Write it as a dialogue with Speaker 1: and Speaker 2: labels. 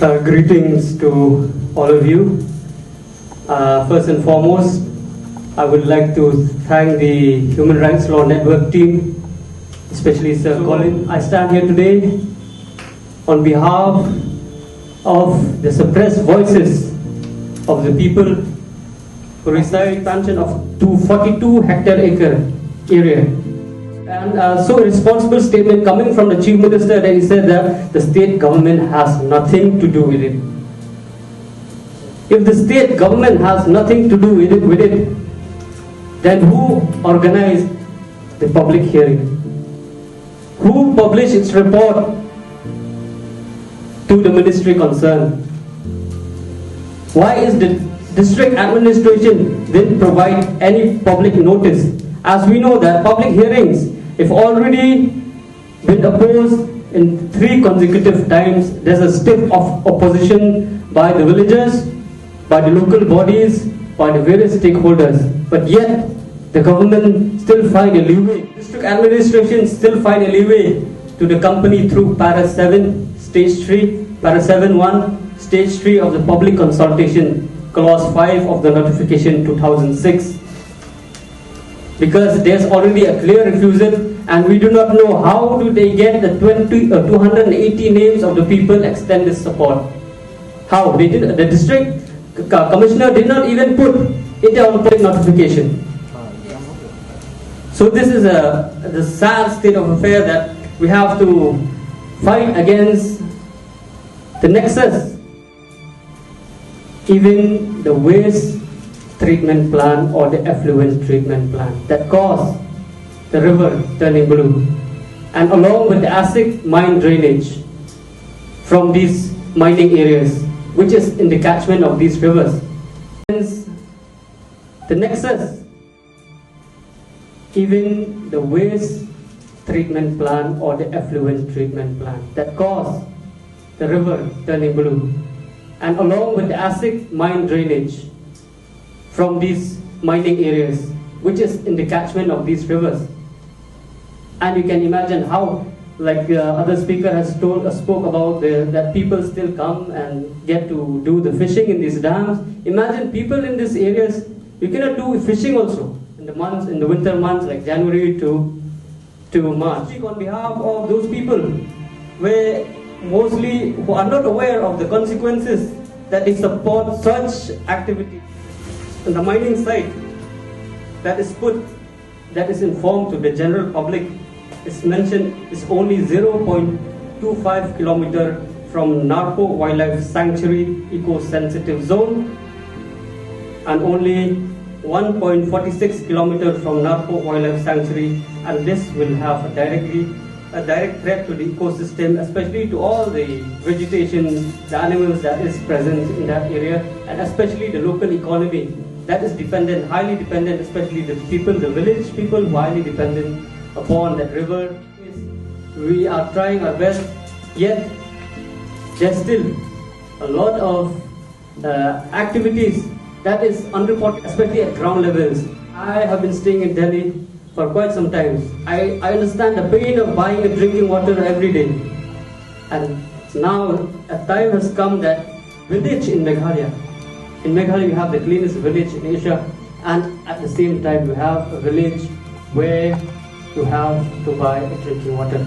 Speaker 1: Greetings to all of you. First and foremost, I would like to thank the Human Rights Law Network team, especially Sir Colin. I stand here today on behalf of the suppressed voices of the people who reside in expansion of 242 hectare acre area. And so a responsible statement coming from the Chief Minister that he said that the state government has nothing to do with it. If the state government has nothing to do with it, then who organized the public hearing? Who published its report to the ministry concerned? Why is the district administration didn't provide any public notice? As we know that public hearings, if already been opposed in 3 consecutive times, there's a stiff opposition by the villagers, by the local bodies, by the various stakeholders. But yet, the government still find a leeway. District administration still find a leeway to the company through Para 7, Stage 3, Para 7.1, Stage 3 of the public consultation, Clause 5 of the notification 2006. Because there's already a clear refusal, and we do not know how do they get the 280 names of the people extend this support. How? The district commissioner did not even put it on public notification. So this is the sad state of affair that we have to fight against the nexus. Even the waste treatment plant or the effluent treatment plant that caused the river turning blue, and along with the acid mine drainage from these mining areas, which is in the catchment of these rivers. Hence, the nexus, even the waste treatment plant or the effluent treatment plant that caused the river turning blue, and along with the acid mine drainage from these mining areas, which is in the catchment of these rivers. And you can imagine how, like the other speaker has spoke about that people still come and get to do the fishing in these dams. Imagine people in these areas, you cannot do fishing also in the winter months like January to March. On behalf of those people where mostly who are not aware of the consequences that they support such activity. On the mining site that is informed to the general public, is mentioned is only 0.25 kilometer from Narpuh Wildlife Sanctuary eco-sensitive zone, and only 1.46 kilometer from Narpuh Wildlife Sanctuary, and this will have a direct threat to the ecosystem, especially to all the vegetation, the animals that is present in that area, and especially the local economy that is highly dependent, especially the people, the village people, highly dependent upon that river. We are trying our best, yet there's still a lot of activities that is unreported, especially at ground levels. I have been staying in Delhi for quite some time. I understand the pain of buying a drinking water every day. And now a time has come that village in Meghalaya, we have the cleanest village in Asia, and at the same time we have a village where you have to buy a drinking water.